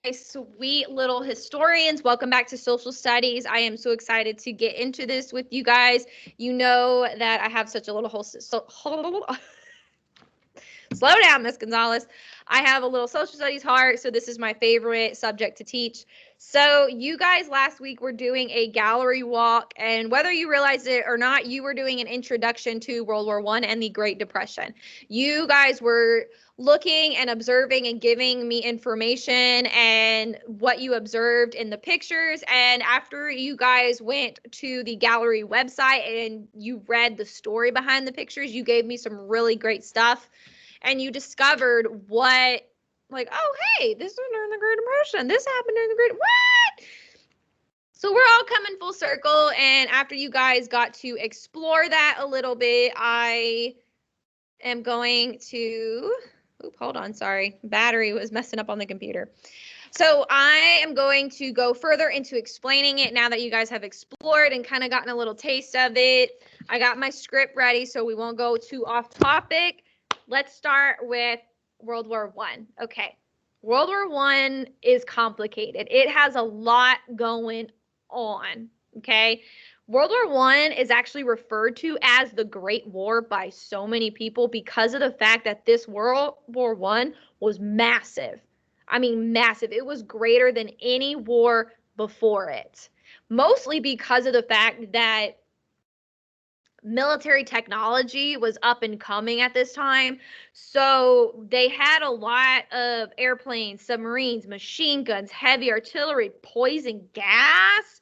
Sweet little historians. Welcome back to Social Studies. I am so excited to get into this with you guys. You know that I have such a little slow down, Miss Gonzalez. I have a little social studies heart, so this is my favorite subject to teach. So, you guys last week were doing a gallery walk, and whether you realized it or not, you were doing an introduction to World War I and the Great Depression. You guys were looking and observing and giving me information and what you observed in the pictures. And after you guys went to the gallery website and you read the story behind the pictures, you gave me some really great stuff and you discovered what, like, oh, hey, this was during the Great Depression. This happened during the Great, what? So we're all coming full circle. And after you guys got to explore that a little bit, I am going to, hold on, sorry. Battery was messing up on the computer. So I am going to go further into explaining it now that you guys have explored and kind of gotten a little taste of it. I got my script ready, so we won't go too off topic. Let's start with World War I. Okay. World War I is complicated. It has a lot going on. Okay. World War I is actually referred to as the Great War by so many people because of the fact that this World War I was massive. I mean, massive. It was greater than any war before it, mostly because of the fact that military technology was up and coming at this time. So they had a lot of airplanes, submarines, machine guns, heavy artillery, poison gas.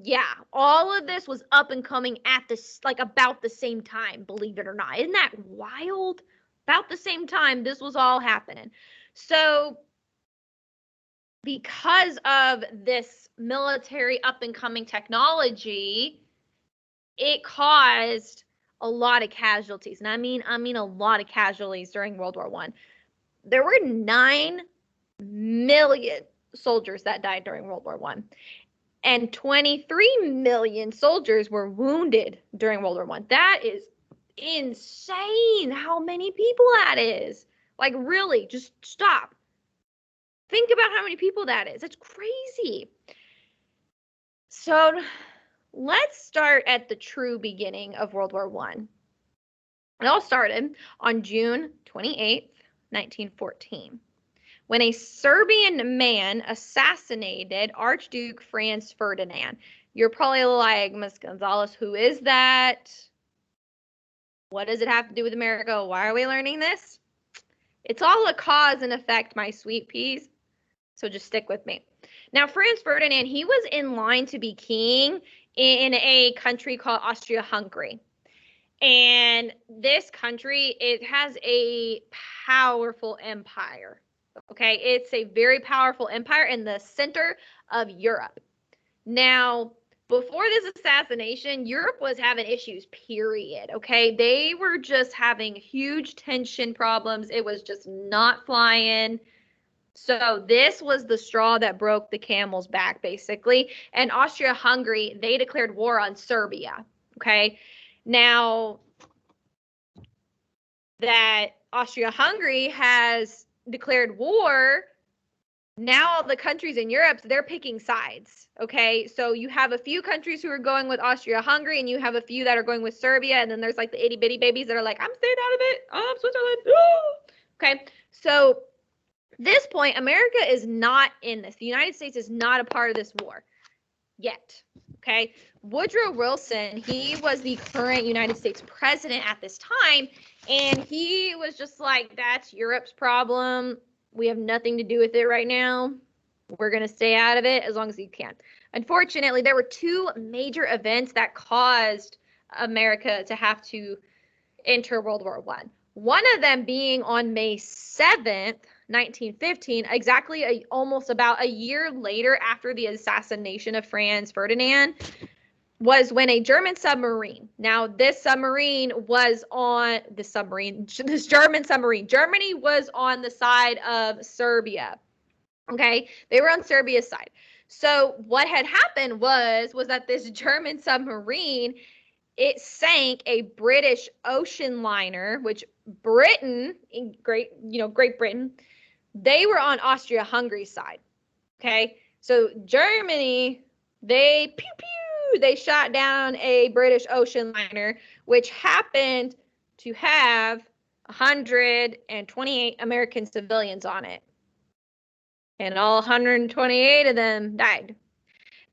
Yeah, all of this was up and coming at this, like, about the same time, believe it or not. Isn't that wild? About the same time this was all happening. So because of this military up and coming technology, it caused a lot of casualties. And I mean a lot of casualties during World War I. There were 9 million soldiers that died during World War I. And 23 million soldiers were wounded during World War I. That is insane how many people that is. Like, really, just stop. Think about how many people that is. That's crazy. So let's start at the true beginning of World War I. It all started on June 28th, 1914, when a Serbian man assassinated Archduke Franz Ferdinand. You're probably like, Miss Gonzalez, who is that? What does it have to do with America? Why are we learning this? It's all a cause and effect, my sweet peas. So just stick with me. Now, Franz Ferdinand, he was in line to be king in a country called Austria-Hungary. And this country, it has a powerful empire. Okay, it's a very powerful empire in the center of Europe. Now, before this assassination, Europe was having issues, period. Okay, they were just having huge tension problems. It was just not flying. So this was the straw that broke the camel's back, basically. And Austria-Hungary, they declared war on Serbia. Okay, now that Austria-Hungary has declared war, now all the countries in Europe, they're picking sides. Okay, so you have a few countries who are going with Austria-Hungary, and you have a few that are going with Serbia, and then there's like the itty bitty babies that are like, I'm staying out of it. I'm Switzerland. Okay, so this point, America is not in this. The United States is not a part of this war yet. Okay. Woodrow Wilson, he was the current United States president at this time, and he was just like, that's Europe's problem. We have nothing to do with it right now. We're going to stay out of it as long as you can. Unfortunately, there were 2 major events that caused America to have to enter World War I. One of them being on May 7th, 1915, exactly almost about a year later after the assassination of Franz Ferdinand, was when a German submarine. Now, this submarine was on this German submarine. Germany was on the side of Serbia. Okay, they were on Serbia's side. So what had happened was that this German submarine, it sank a British ocean liner, which Britain, Great Britain, they were on Austria-Hungary's side. Okay, so Germany, they pew pew, they shot down a British ocean liner, which happened to have 128 American civilians on it. And all 128 of them died.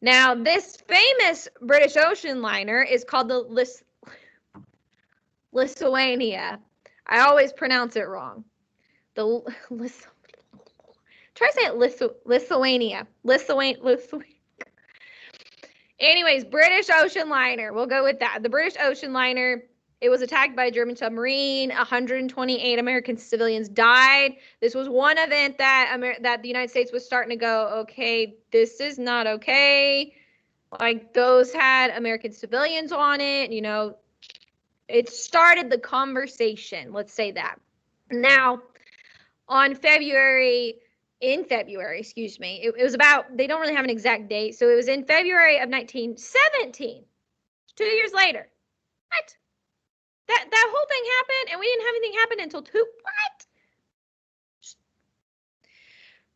Now, this famous British ocean liner is called the Lithuania. I always pronounce it wrong. Try saying Lithuania. Anyways, British ocean liner. We'll go with that. The British ocean liner, it was attacked by a German submarine. 128 American civilians died. This was one event that the United States was starting to go, okay, this is not okay. Like, those had American civilians on it. You know, it started the conversation. Let's say that. Now, in February, excuse me, it was about, they don't really have an exact date. So it was in February of 1917, 2 years later. What? That whole thing happened and we didn't have anything happen until what?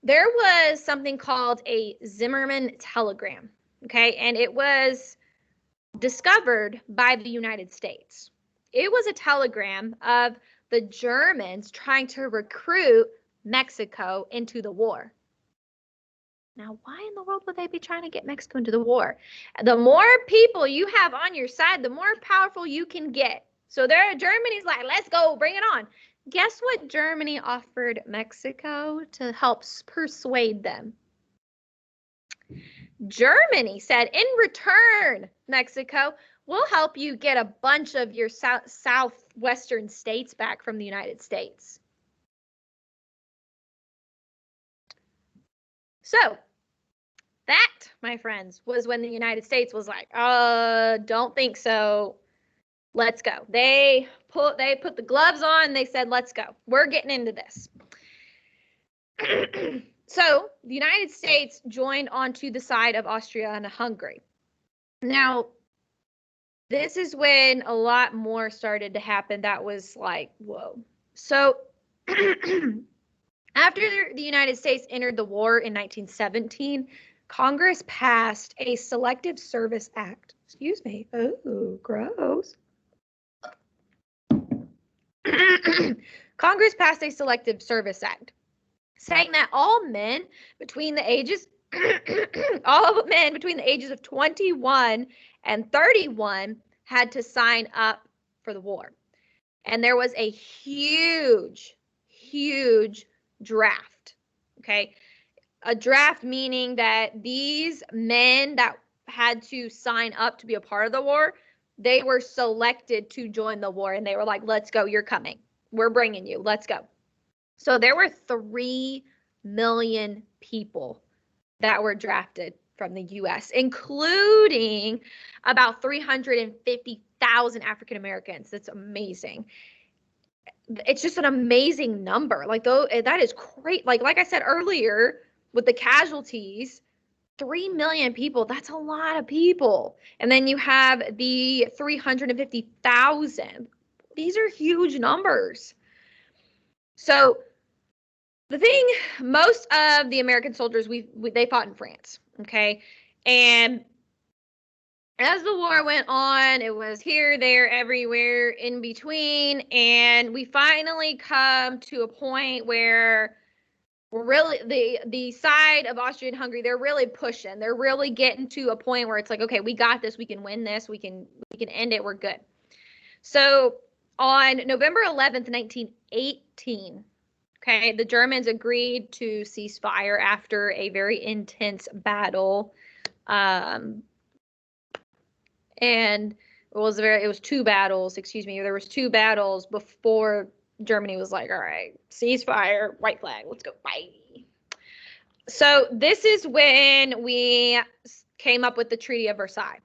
There was something called a Zimmermann telegram, okay? And it was discovered by the United States. It was a telegram of the Germans trying to recruit Mexico into the war. Now, why in the world would they be trying to get Mexico into the war? The more people you have on your side, the more powerful you can get. So Germany's like, let's go, bring it on. Guess what Germany offered Mexico to help persuade them? Germany said, in return, Mexico, we'll help you get a bunch of your southwestern states back from the United States. So that, my friends, was when the United States was like, don't think so. Let's go. They put the gloves on. They said, let's go. We're getting into this. So the United States joined onto the side of Austria and Hungary. Now, this is when a lot more started to happen. That was like, whoa. So after the United States entered the war in 1917, Congress passed a Selective Service Act. Excuse me. Oh, gross. Congress passed a Selective Service Act saying that all men between the ages of 21 and 31 had to sign up for the war. And there was a huge draft. Okay. A draft meaning that these men that had to sign up to be a part of the war, they were selected to join the war. And they were like, let's go. You're coming. We're bringing you. Let's go. So there were 3 million people that were drafted from the U.S., including about 350,000 African Americans. That's amazing. It's just an amazing number. Like, though, that is great. Like I said earlier, with the casualties, 3 million people, that's a lot of people. And then you have the 350,000. These are huge numbers. So the thing, most of the American soldiers, they fought in France, okay? And as the war went on, it was here, there, everywhere, in between, and we finally come to a point where we're really, the side of Austria and Hungary, they're really pushing. They're really getting to a point where it's like, okay, we got this, we can win this, we can end it, we're good. So on November 11th, 1918, okay, the Germans agreed to cease fire after a very intense battle. And it was 2 battles, excuse me. There was 2 battles before Germany was like, all right, ceasefire, white flag, let's go, bye. So this is when we came up with the Treaty of Versailles.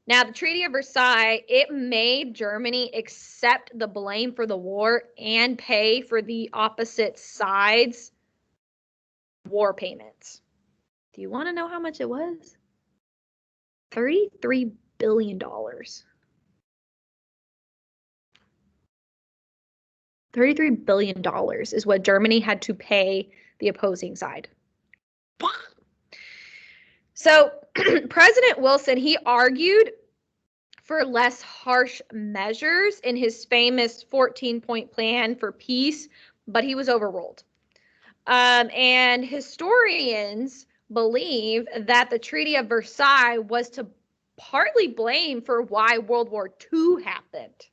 Now, the Treaty of Versailles, it made Germany accept the blame for the war and pay for the opposite side's war payments. Do you want to know how much it was? $33 billion. $33 billion is what Germany had to pay the opposing side. So President Wilson, he argued for less harsh measures in his famous 14-point plan for peace, but he was overruled. And historians believe that the Treaty of Versailles was to partly blame for why World War II happened.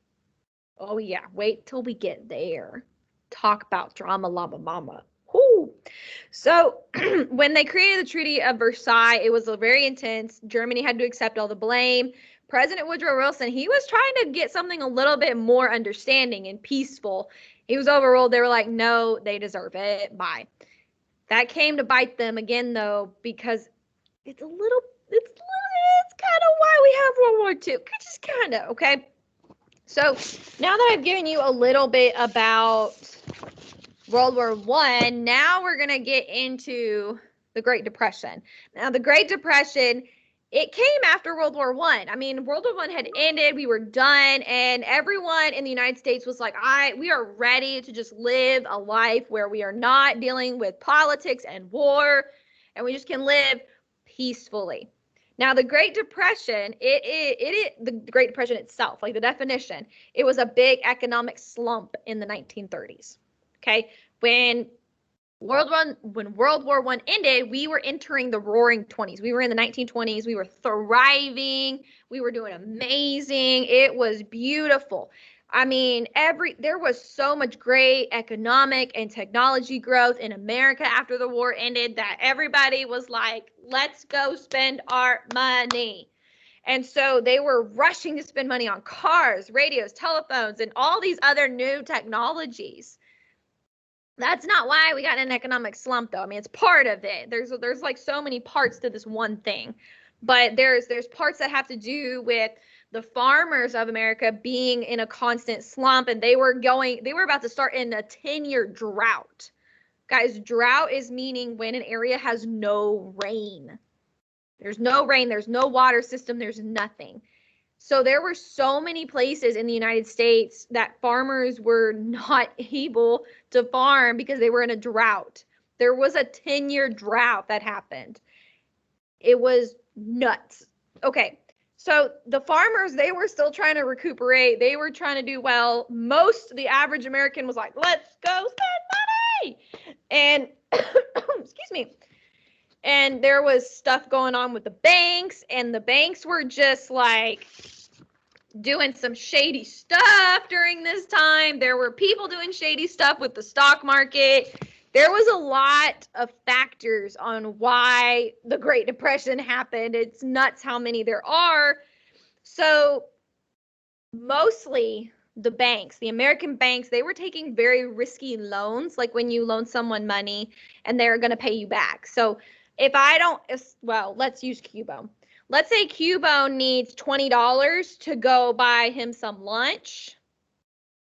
Oh yeah, wait till we get there. Talk about drama llama mama. Whoo. So when they created the Treaty of Versailles, it was very intense. Germany had to accept all the blame. President Woodrow Wilson, he was trying to get something a little bit more understanding and peaceful. He was overruled. They were like, no, they deserve it. Bye. That came to bite them again, though, because it's kind of why we have World War II. Just kind of, okay? So now that I've given you a little bit about World War I, now we're going to get into the Great Depression. Now, the Great Depression, it came after World War I. I mean, World War I had ended, we were done, and everyone in the United States was like, we are ready to just live a life where we are not dealing with politics and war, and we just can live peacefully. Now, the Great Depression, the Great Depression itself, like the definition, it was a big economic slump in the 1930s. Okay, when World War I ended, we were entering the Roaring 20s. We were in the 1920s. We were thriving. We were doing amazing. It was beautiful. I mean, there was so much great economic and technology growth in America after the war ended that everybody was like, let's go spend our money. And so they were rushing to spend money on cars, radios, telephones, and all these other new technologies. That's not why we got an economic slump, though. I mean, it's part of it. There's like so many parts to this one thing. But there's parts that have to do with the farmers of America being in a constant slump, and they were about to start in a 10-year drought. Guys, drought is meaning when an area has no rain. There's no rain, there's no water system, there's nothing. So there were so many places in the United States that farmers were not able to farm because they were in a drought. There was a 10-year drought that happened. It was nuts. Okay, so the farmers, they were still trying to recuperate. They were trying to do well. The average American was like, let's go spend money. And, excuse me. And there was stuff going on with the banks, and the banks were just like doing some shady stuff during this time. There were people doing shady stuff with the stock market. There was a lot of factors on why the Great Depression happened. It's nuts how many there are. So mostly the banks, the American banks, they were taking very risky loans, like when you loan someone money and they're going to pay you back. So let's use Cubone. Let's say Cubone needs $20 to go buy him some lunch.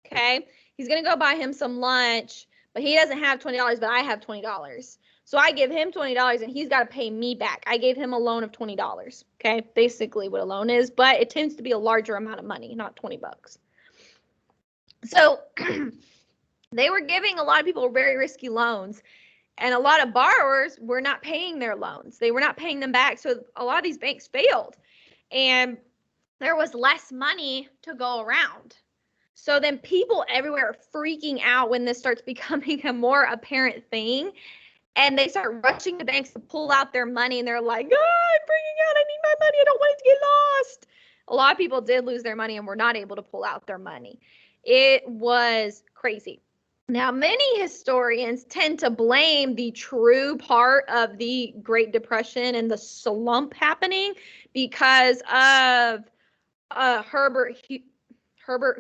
Okay. He's going to go buy him some lunch, but he doesn't have $20, but I have $20. So I give him $20 and he's got to pay me back. I gave him a loan of $20. Okay. Basically what a loan is, but it tends to be a larger amount of money, not $20. So they were giving a lot of people very risky loans. And a lot of borrowers were not paying their loans. They were not paying them back. So a lot of these banks failed. And there was less money to go around. So then people everywhere are freaking out when this starts becoming a more apparent thing. And they start rushing to banks to pull out their money. And they're like, I'm freaking out. I need my money. I don't want it to get lost. A lot of people did lose their money and were not able to pull out their money. It was crazy. Now, many historians tend to blame the true part of the Great Depression and the slump happening because of Herbert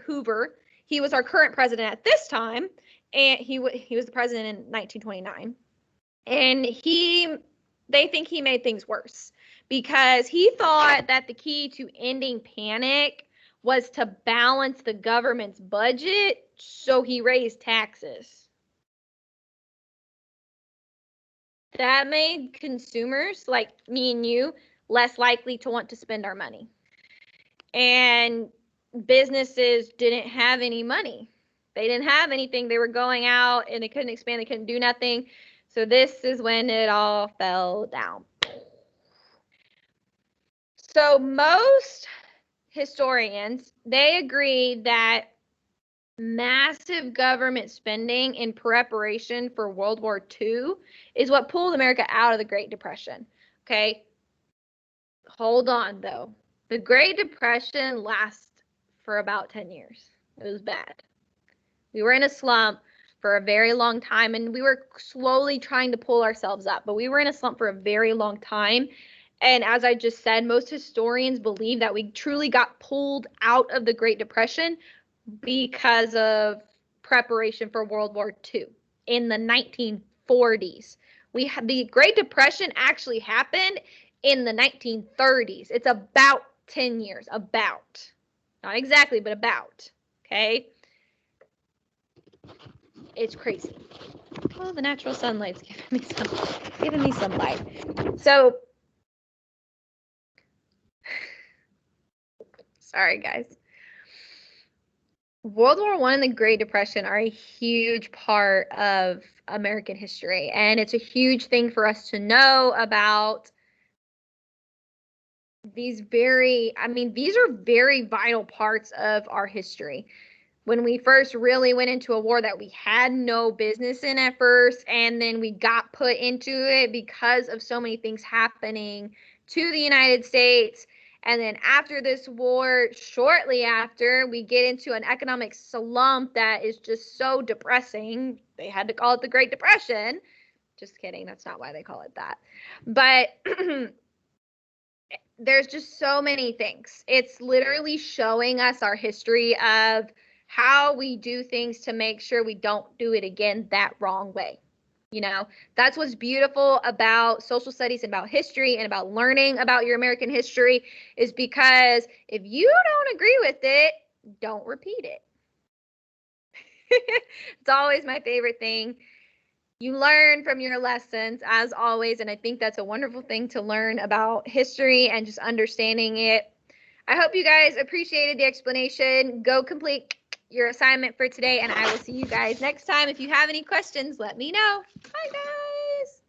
Hoover. He was our current president at this time, and he was the president in 1929. And they think he made things worse because he thought that the key to ending panic was to balance the government's budget, so he raised taxes. That made consumers like me and you less likely to want to spend our money. And businesses didn't have any money. They didn't have anything. They were going out and they couldn't expand. They couldn't do nothing. So this is when it all fell down. So most historians, they agree that massive government spending in preparation for World War II is what pulled America out of the Great Depression. Okay. Hold on, though. The Great Depression lasted for about 10 years. It was bad. We were in a slump for a very long time, and we were slowly trying to pull ourselves up, but we were in a slump for a very long time. And as I just said, most historians believe that we truly got pulled out of the Great Depression because of preparation for World War II in the 1940s. The Great Depression actually happened in the 1930s. It's about 10 years, about. Not exactly, but about. Okay? It's crazy. Oh, the natural sunlight's giving me some light. So, sorry guys. World War I and the Great Depression are a huge part of American history, and it's a huge thing for us to know about these are very vital parts of our history. When we first really went into a war that we had no business in at first, and then we got put into it because of so many things happening to the United States. And then after this war, shortly after, we get into an economic slump that is just so depressing. They had to call it the Great Depression. Just kidding. That's not why they call it that. But there's just so many things. It's literally showing us our history of how we do things to make sure we don't do it again that wrong way. You know, that's what's beautiful about social studies and about history and about learning about your American history, is because if you don't agree with it, don't repeat it. It's always my favorite thing. You learn from your lessons, as always, and I think that's a wonderful thing to learn about history and just understanding it. I hope you guys appreciated the explanation. Go complete your assignment for today, and I will see you guys next time. If you have any questions, let me know. Bye, guys.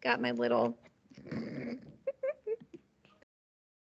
Got my little